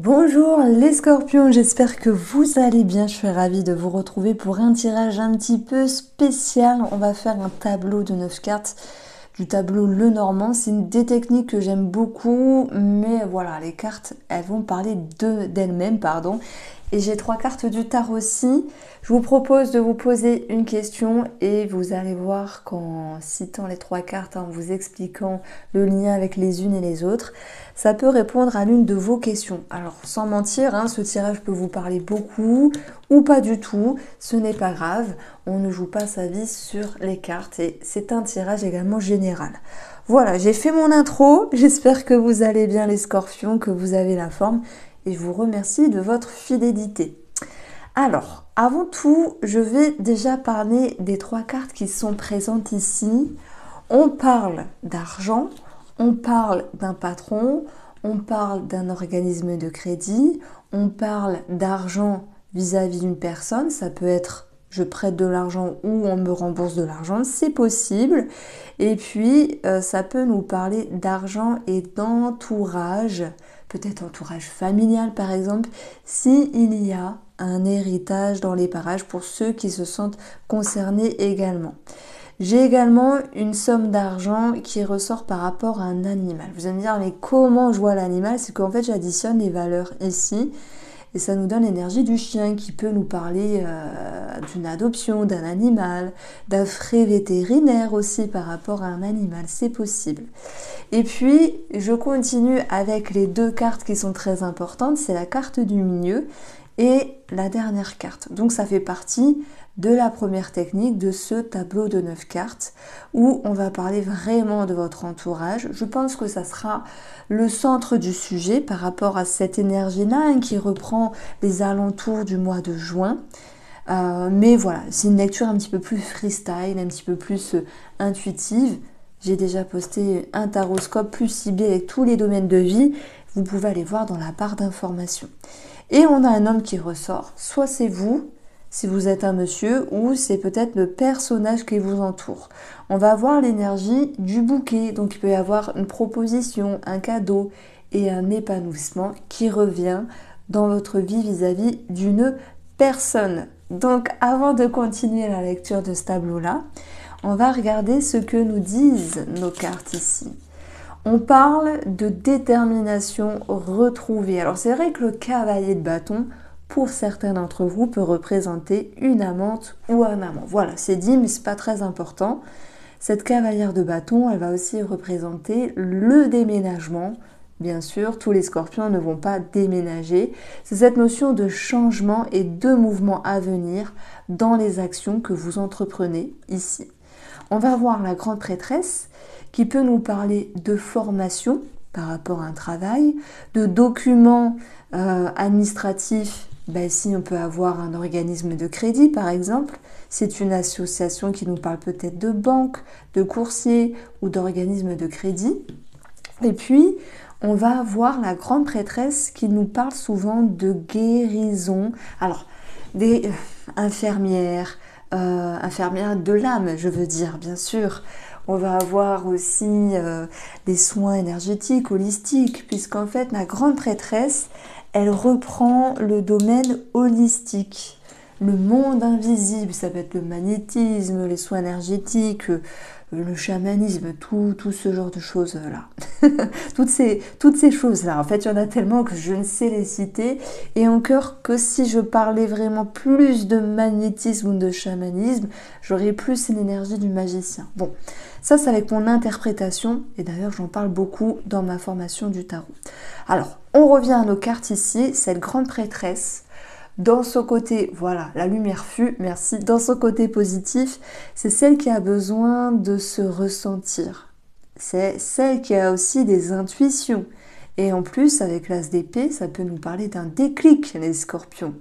Bonjour les scorpions, j'espère que vous allez bien. Je suis ravie de vous retrouver pour un tirage un petit peu spécial. On va faire un tableau de 9 cartes, du tableau Lenormand. C'est une des techniques que j'aime beaucoup, mais voilà, les cartes, elles vont parler d'elles-mêmes, pardon. Et j'ai 3 cartes du tarot aussi. Je vous propose de vous poser une question et vous allez voir qu'en citant les 3 cartes, en vous expliquant le lien avec les unes et les autres, ça peut répondre à l'une de vos questions. Alors sans mentir, ce tirage peut vous parler beaucoup ou pas du tout, ce n'est pas grave, on ne joue pas sa vie sur les cartes et c'est un tirage également général. Voilà, j'ai fait mon intro, j'espère que vous allez bien les scorpions, que vous avez la forme et je vous remercie de votre fidélité. Alors, avant tout, je vais déjà parler des 3 cartes qui sont présentes ici. On parle d'argent, on parle d'un patron, on parle d'un organisme de crédit, on parle d'argent vis-à-vis d'une personne, ça peut être je prête de l'argent ou on me rembourse de l'argent, c'est possible. Et puis, ça peut nous parler d'argent et d'entourage, peut-être entourage familial par exemple, s'il y a un héritage dans les parages pour ceux qui se sentent concernés également. J'ai également une somme d'argent qui ressort par rapport à un animal. Vous allez me dire, mais comment je vois l'animal? C'est qu'en fait, j'additionne les valeurs ici et ça nous donne l'énergie du chien qui peut nous parler d'une adoption, d'un animal, d'un frais vétérinaire aussi par rapport à un animal. C'est possible. Et puis, je continue avec les 2 cartes qui sont très importantes. C'est la carte du milieu et la dernière carte. Donc, ça fait partie de la première technique de ce tableau de 9 cartes où on va parler vraiment de votre entourage. Je pense que ça sera le centre du sujet par rapport à cette énergie-là qui reprend les alentours du mois de juin. Mais voilà, c'est une lecture un petit peu plus freestyle, un petit peu plus intuitive. J'ai déjà posté un taroscope plus ciblé avec tous les domaines de vie. Vous pouvez aller voir dans la barre d'informations. Et on a un homme qui ressort. Soit c'est vous, si vous êtes un monsieur, ou c'est peut-être le personnage qui vous entoure. On va avoir l'énergie du bouquet. Donc il peut y avoir une proposition, un cadeau et un épanouissement qui revient dans votre vie vis-à-vis d'une personne. Donc avant de continuer la lecture de ce tableau-là, on va regarder ce que nous disent nos cartes ici. On parle de détermination retrouvée. Alors c'est vrai que le cavalier de bâton, pour certains d'entre vous, peut représenter une amante ou un amant. Voilà, c'est dit, mais c'est pas très important. Cette cavalière de bâton, elle va aussi représenter le déménagement. Bien sûr, tous les scorpions ne vont pas déménager. C'est cette notion de changement et de mouvement à venir dans les actions que vous entreprenez ici. On va voir la grande prêtresse qui peut nous parler de formation par rapport à un travail, de documents administratifs. Ici, on peut avoir un organisme de crédit, par exemple. C'est une association qui nous parle peut-être de banque, de coursier ou d'organisme de crédit. Et puis, on va voir la grande prêtresse qui nous parle souvent de guérison. Alors, des infirmières, infirmières de l'âme, je veux dire, bien sûr. On va avoir aussi des soins énergétiques, holistiques, puisqu'en fait, la grande prêtresse, elle reprend le domaine holistique, le monde invisible, ça peut être le magnétisme, les soins énergétiques, le chamanisme, tout ce genre de choses-là. toutes ces choses-là. En fait, il y en a tellement que je ne sais les citer. Et encore que si je parlais vraiment plus de magnétisme ou de chamanisme, j'aurais plus l'énergie du magicien. Bon, ça c'est avec mon interprétation. Et d'ailleurs, j'en parle beaucoup dans ma formation du tarot. Alors, on revient à nos cartes ici. Cette grande prêtresse, dans son côté, voilà, la lumière fut, merci, dans son côté positif, c'est celle qui a besoin de se ressentir. C'est celle qui a aussi des intuitions. Et en plus, avec l'as d'épée, ça peut nous parler d'un déclic, les scorpions,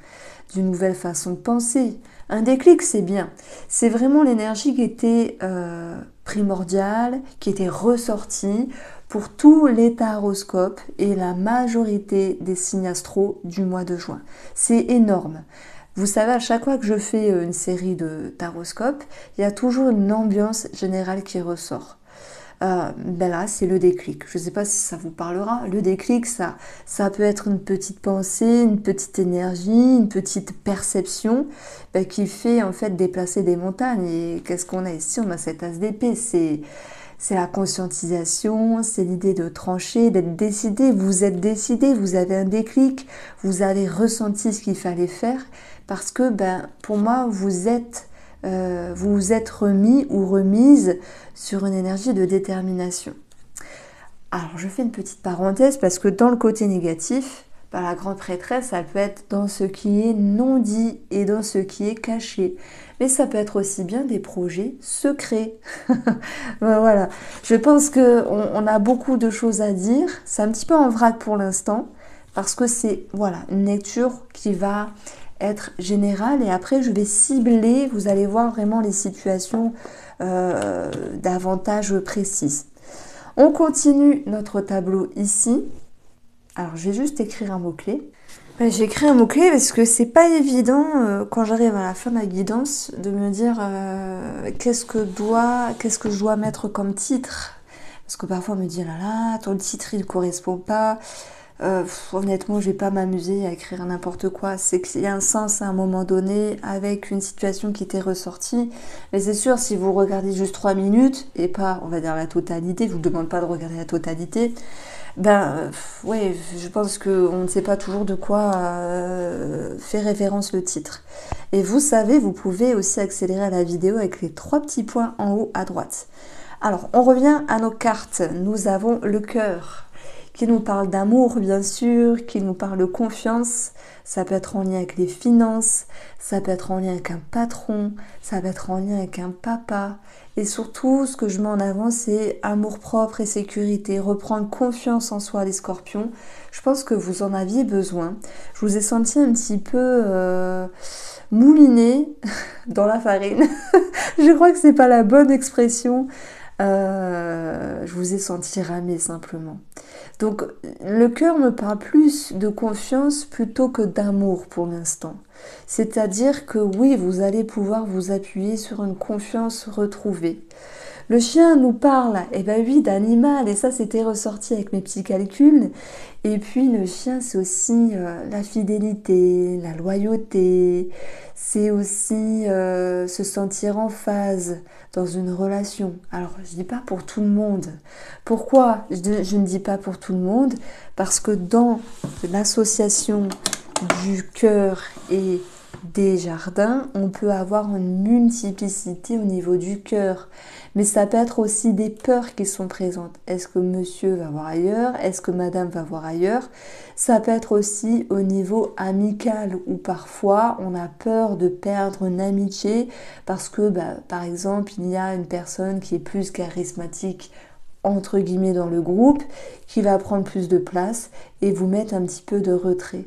d'une nouvelle façon de penser. Un déclic, c'est bien. C'est vraiment l'énergie qui était primordiale, qui était ressortie pour tous les taroscopes et la majorité des signes astraux du mois de juin. C'est énorme. Vous savez, à chaque fois que je fais une série de taroscopes, il y a toujours une ambiance générale qui ressort. Ben là, c'est le déclic. Je ne sais pas si ça vous parlera. Le déclic, ça peut être une petite pensée, une petite énergie, une petite perception qui fait en fait déplacer des montagnes. Et qu'est-ce qu'on a ici? On a cette as d'épée. C'est la conscientisation, c'est l'idée de trancher, d'être décidé. Vous êtes décidé, vous avez un déclic, vous avez ressenti ce qu'il fallait faire parce que pour moi, vous vous êtes remis ou remise sur une énergie de détermination. Alors, je fais une petite parenthèse parce que dans le côté négatif, la grande prêtresse, ça peut être dans ce qui est non dit et dans ce qui est caché. Mais ça peut être aussi bien des projets secrets. Voilà. Je pense qu'on a beaucoup de choses à dire. C'est un petit peu en vrac pour l'instant parce que c'est une lecture qui va être générale et après je vais cibler, vous allez voir vraiment les situations davantage précises. On continue notre tableau ici. Alors, je vais juste écrire un mot-clé. J'ai écrit un mot-clé parce que c'est pas évident quand j'arrive à la fin de ma guidance de me dire qu'est-ce que je dois mettre comme titre. Parce que parfois on me dit là, ton titre il correspond pas. Honnêtement, je vais pas m'amuser à écrire n'importe quoi. C'est qu'il y a un sens à un moment donné avec une situation qui était ressortie. Mais c'est sûr, si vous regardez juste 3 minutes et pas, on va dire, la totalité, je vous demande pas de regarder la totalité. Je pense qu'on ne sait pas toujours de quoi fait référence le titre. Et vous savez, vous pouvez aussi accélérer la vidéo avec les 3 petits points en haut à droite. Alors, on revient à nos cartes. Nous avons le cœur qui nous parle d'amour, bien sûr, qui nous parle de confiance. Ça peut être en lien avec les finances, ça peut être en lien avec un patron, ça peut être en lien avec un papa. Et surtout, ce que je mets en avant, c'est amour-propre et sécurité. Reprendre confiance en soi, les scorpions. Je pense que vous en aviez besoin. Je vous ai senti un petit peu mouliné dans la farine. Je crois que c'est pas la bonne expression. Je vous ai senti ramer simplement. Donc le cœur me parle plus de confiance plutôt que d'amour pour l'instant. C'est-à-dire que oui, vous allez pouvoir vous appuyer sur une confiance retrouvée. Le chien nous parle, oui, d'animal, et ça c'était ressorti avec mes petits calculs. Et puis le chien, c'est aussi la fidélité, la loyauté, c'est aussi se sentir en phase dans une relation. Alors, je dis pas pour tout le monde. Pourquoi je ne dis pas pour tout le monde? Parce que dans l'association du cœur et des jardins, on peut avoir une multiplicité au niveau du cœur. Mais ça peut être aussi des peurs qui sont présentes. Est-ce que monsieur va voir ailleurs? Est-ce que madame va voir ailleurs? Ça peut être aussi au niveau amical où parfois on a peur de perdre une amitié parce que par exemple il y a une personne qui est plus charismatique entre guillemets dans le groupe qui va prendre plus de place et vous mettre un petit peu de retrait.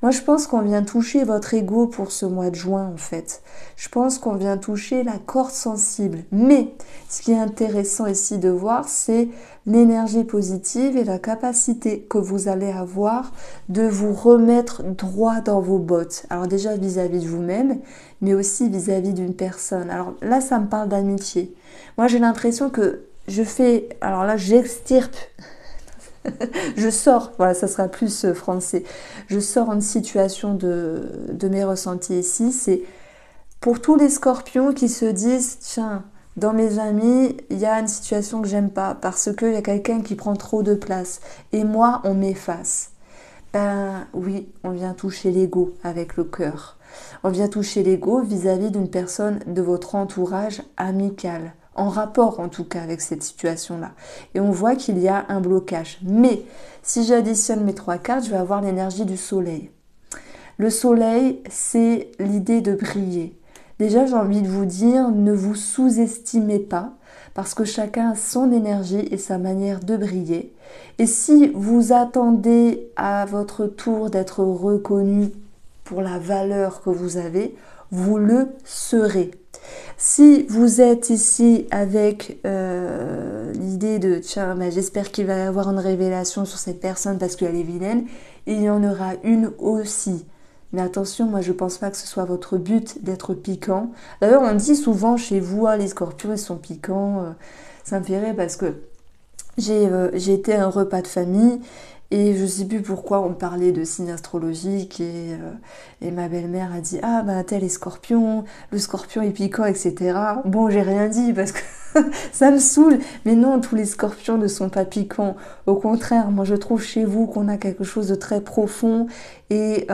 Moi, je pense qu'on vient toucher votre ego pour ce mois de juin, en fait. Je pense qu'on vient toucher la corde sensible. Mais, ce qui est intéressant ici de voir, c'est l'énergie positive et la capacité que vous allez avoir de vous remettre droit dans vos bottes. Alors déjà vis-à-vis de vous-même, mais aussi vis-à-vis d'une personne. Alors là, ça me parle d'amitié. Moi, j'ai l'impression que j'extirpe. Je sors, voilà, ça sera plus français. Je sors une situation de mes ressentis ici. C'est pour tous les scorpions qui se disent, tiens, dans mes amis, il y a une situation que j'aime pas parce qu'il y a quelqu'un qui prend trop de place et moi, on m'efface. Oui, on vient toucher l'ego avec le cœur. On vient toucher l'ego vis-à-vis d'une personne de votre entourage amical. En rapport en tout cas avec cette situation-là. Et on voit qu'il y a un blocage. Mais si j'additionne mes 3 cartes, je vais avoir l'énergie du soleil. Le soleil, c'est l'idée de briller. Déjà, j'ai envie de vous dire, ne vous sous-estimez pas, parce que chacun a son énergie et sa manière de briller. Et si vous attendez à votre tour d'être reconnu pour la valeur que vous avez, vous le serez. Si vous êtes ici avec l'idée de tiens, j'espère qu'il va y avoir une révélation sur cette personne parce qu'elle est vilaine, il y en aura une aussi. Mais attention, moi je pense pas que ce soit votre but d'être piquant. D'ailleurs, on dit souvent chez vous, les scorpions ils sont piquants. Ça me fait rire parce que J'ai été à un repas de famille et je sais plus pourquoi on parlait de signes astrologiques et ma belle-mère a dit ah ben tel est scorpion, le scorpion est piquant, etc. Bon, j'ai rien dit parce que ça me saoule, mais non, tous les scorpions ne sont pas piquants. Au contraire, moi je trouve chez vous qu'on a quelque chose de très profond et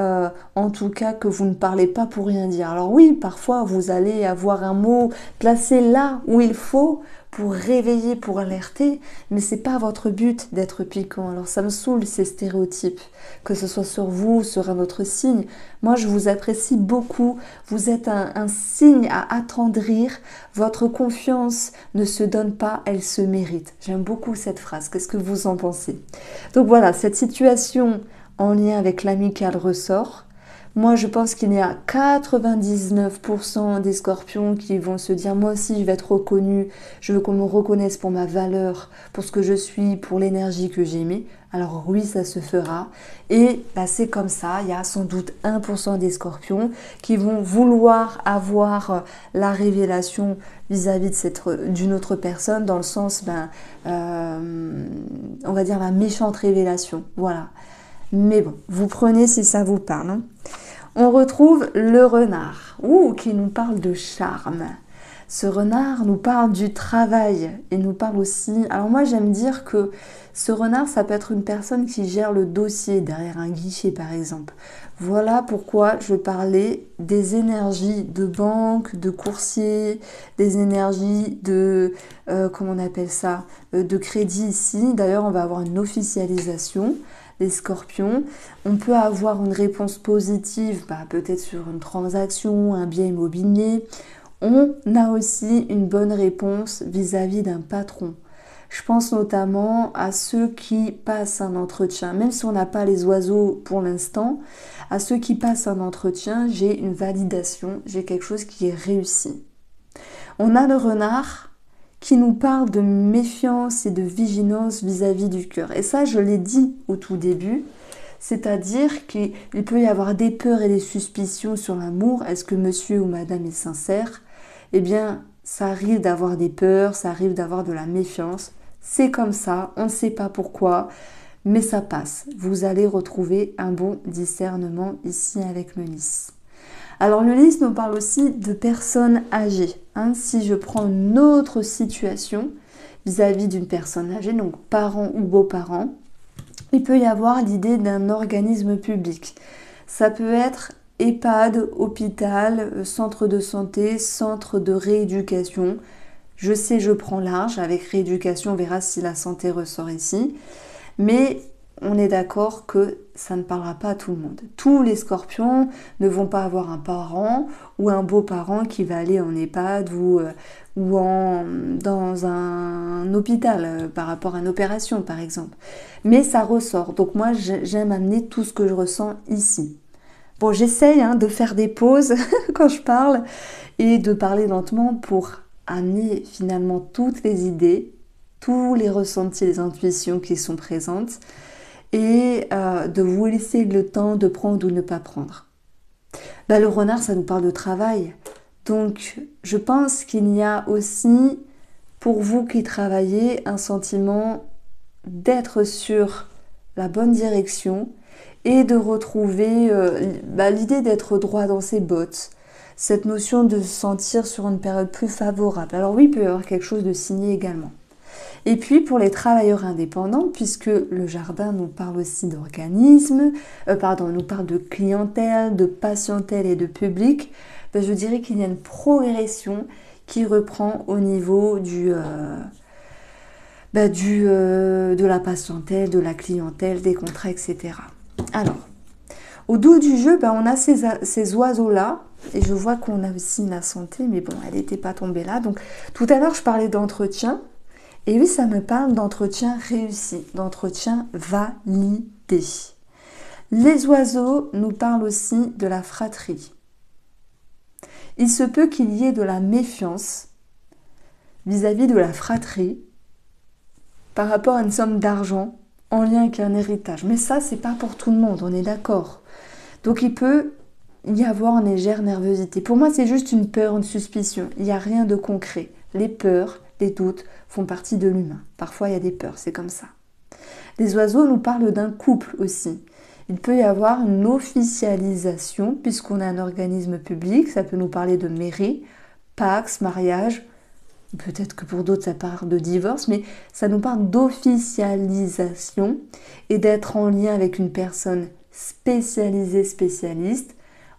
en tout cas que vous ne parlez pas pour rien dire. Alors oui, parfois vous allez avoir un mot placé là où il faut pour réveiller, pour alerter, mais c'est pas votre but d'être piquant. Alors ça me saoule ces stéréotypes, que ce soit sur vous ou sur un autre signe. Moi je vous apprécie beaucoup, vous êtes un signe à attendrir, votre confiance ne se donne pas, elle se mérite. J'aime beaucoup cette phrase, qu'est-ce que vous en pensez? Donc voilà, cette situation en lien avec l'amical ressort. Moi, je pense qu'il y a 99% des scorpions qui vont se dire « Moi aussi, je vais être reconnu, je veux qu'on me reconnaisse pour ma valeur, pour ce que je suis, pour l'énergie que j'ai mis. » Alors oui, ça se fera. Et bah, c'est comme ça, il y a sans doute 1% des scorpions qui vont vouloir avoir la révélation vis-à-vis d'une autre personne, dans le sens, on va dire la méchante révélation. Voilà. Mais bon, vous prenez si ça vous parle. Hein. On retrouve le renard, qui nous parle de charme. Ce renard nous parle du travail et nous parle aussi... Alors moi j'aime dire que ce renard, ça peut être une personne qui gère le dossier derrière un guichet par exemple. Voilà pourquoi je parlais des énergies de banque, de coursier, des énergies de... comment on appelle ça, de crédit ici. D'ailleurs on va avoir une officialisation. Les scorpions, on peut avoir une réponse positive, peut-être sur une transaction, un bien immobilier. On a aussi une bonne réponse vis-à-vis d'un patron. Je pense notamment à ceux qui passent un entretien, même si on n'a pas les oiseaux pour l'instant, à ceux qui passent un entretien, j'ai une validation, j'ai quelque chose qui est réussi. On a le renard qui nous parle de méfiance et de vigilance vis-à-vis du cœur. Et ça, je l'ai dit au tout début, c'est-à-dire qu'il peut y avoir des peurs et des suspicions sur l'amour. Est-ce que monsieur ou madame est sincère? Eh bien, ça arrive d'avoir des peurs, ça arrive d'avoir de la méfiance. C'est comme ça, on ne sait pas pourquoi, mais ça passe. Vous allez retrouver un bon discernement ici avec le lys. Alors le lys nous parle aussi de personnes âgées. Hein. Si je prends une autre situation vis-à-vis d'une personne âgée, donc parents ou beaux-parents, il peut y avoir l'idée d'un organisme public. Ça peut être EHPAD, hôpital, centre de santé, centre de rééducation. Je sais, je prends large. Avec rééducation, on verra si la santé ressort ici. Mais on est d'accord que ça ne parlera pas à tout le monde. Tous les scorpions ne vont pas avoir un parent ou un beau-parent qui va aller en EHPAD ou dans un hôpital par rapport à une opération par exemple. Mais ça ressort. Donc moi j'aime amener tout ce que je ressens ici. Bon, j'essaye de faire des pauses quand je parle et de parler lentement pour amener finalement toutes les idées, tous les ressentis, les intuitions qui sont présentes et de vous laisser le temps de prendre ou ne pas prendre. Le renard, ça nous parle de travail. Donc, je pense qu'il y a aussi, pour vous qui travaillez, un sentiment d'être sur la bonne direction et de retrouver l'idée d'être droit dans ses bottes. Cette notion de se sentir sur une période plus favorable. Alors oui, il peut y avoir quelque chose de signé également. Et puis pour les travailleurs indépendants, puisque le jardin nous parle aussi d'organisme, nous parle de clientèle, de patientèle et de public, je dirais qu'il y a une progression qui reprend au niveau de la patientèle, de la clientèle, des contrats, etc. Alors, au dos du jeu, on a ces oiseaux-là, et je vois qu'on a aussi la santé, mais bon, elle n'était pas tombée là. Donc tout à l'heure, je parlais d'entretien. Et oui, ça me parle d'entretien réussi, d'entretien validé. Les oiseaux nous parlent aussi de la fratrie. Il se peut qu'il y ait de la méfiance vis-à-vis de la fratrie par rapport à une somme d'argent en lien avec un héritage. Mais ça, c'est pas pour tout le monde, on est d'accord. Donc il peut y avoir une légère nervosité. Pour moi, c'est juste une peur, une suspicion. Il n'y a rien de concret. Les peurs, les doutes font partie de l'humain. Parfois, il y a des peurs, c'est comme ça. Les oiseaux nous parlent d'un couple aussi. Il peut y avoir une officialisation, puisqu'on a un organisme public, ça peut nous parler de mairie, pax, mariage, peut-être que pour d'autres ça parle de divorce, mais ça nous parle d'officialisation et d'être en lien avec une personne spécialisée, spécialiste,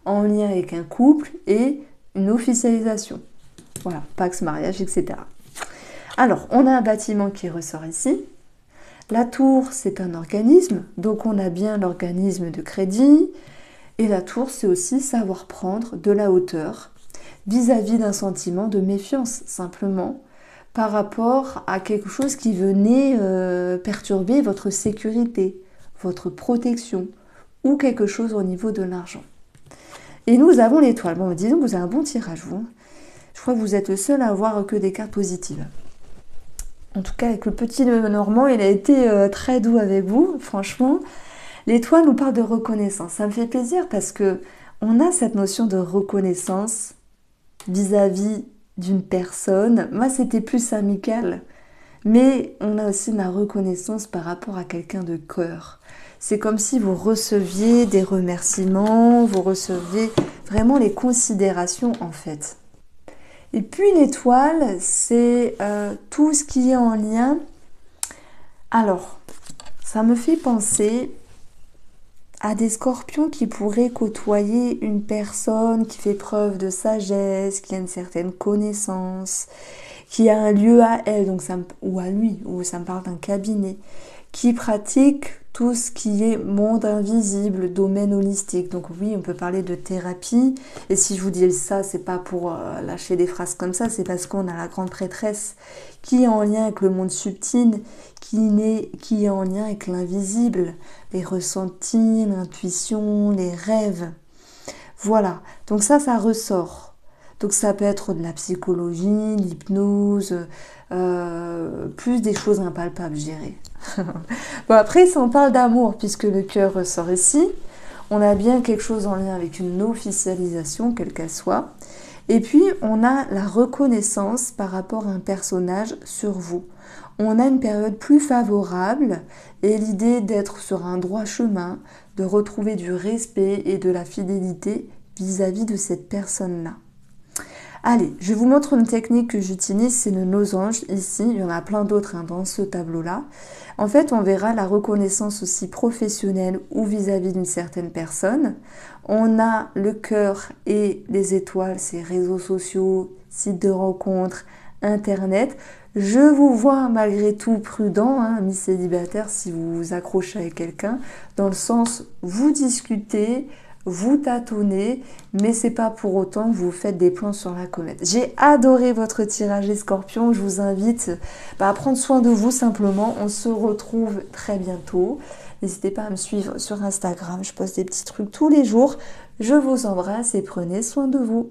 en lien avec un couple et une officialisation. Voilà, pax, mariage, etc. Alors, on a un bâtiment qui ressort ici. La tour, c'est un organisme, donc on a bien l'organisme de crédit. Et la tour, c'est aussi savoir prendre de la hauteur vis-à-vis d'un sentiment de méfiance, simplement, par rapport à quelque chose qui venait perturber votre sécurité, votre protection, ou quelque chose au niveau de l'argent. Et nous avons l'étoile. Bon, disons que vous avez un bon tirage, vous. Je crois que vous êtes le seul à avoir que des cartes positives. En tout cas, avec le petit Normand, il a été très doux avec vous, franchement. L'étoile nous parle de reconnaissance. Ça me fait plaisir parce que on a cette notion de reconnaissance vis-à-vis d'une personne. Moi, c'était plus amical. Mais on a aussi la reconnaissance par rapport à quelqu'un de cœur. C'est comme si vous receviez des remerciements, vous receviez vraiment les considérations en fait. Et puis l'étoile, c'est tout ce qui est en lien. Alors, ça me fait penser à des scorpions qui pourraient côtoyer une personne qui fait preuve de sagesse, qui a une certaine connaissance, qui a un lieu à elle, donc ou à lui, ou ça me parle d'un cabinet, qui pratique tout ce qui est monde invisible, domaine holistique. Donc oui, on peut parler de thérapie. Et si je vous dis ça, c'est pas pour lâcher des phrases comme ça, c'est parce qu'on a la grande prêtresse qui est en lien avec le monde subtil, qui est en lien avec l'invisible, les ressentis, l'intuition, les rêves. Voilà, donc ça ressort. Donc ça peut être de la psychologie, l'hypnose, plus des choses impalpables, je dirais. Bon, après, si on parle d'amour, puisque le cœur ressort ici, on a bien quelque chose en lien avec une officialisation, quelle qu'elle soit. Et puis, on a la reconnaissance par rapport à un personnage sur vous. On a une période plus favorable et l'idée d'être sur un droit chemin, de retrouver du respect et de la fidélité vis-à-vis de cette personne-là. Allez, je vous montre une technique que j'utilise, c'est le losange ici, il y en a plein d'autres dans ce tableau-là. En fait, on verra la reconnaissance aussi professionnelle ou vis-à-vis d'une certaine personne. On a le cœur et les étoiles, ces réseaux sociaux, sites de rencontres, Internet. Je vous vois malgré tout prudent, amis célibataires, si vous vous accrochez avec quelqu'un, dans le sens, vous discutez, vous tâtonnez, mais c'est pas pour autant que vous faites des plans sur la comète. J'ai adoré votre tirage les scorpions, je vous invite à prendre soin de vous simplement. On se retrouve très bientôt. N'hésitez pas à me suivre sur Instagram, je poste des petits trucs tous les jours. Je vous embrasse et prenez soin de vous.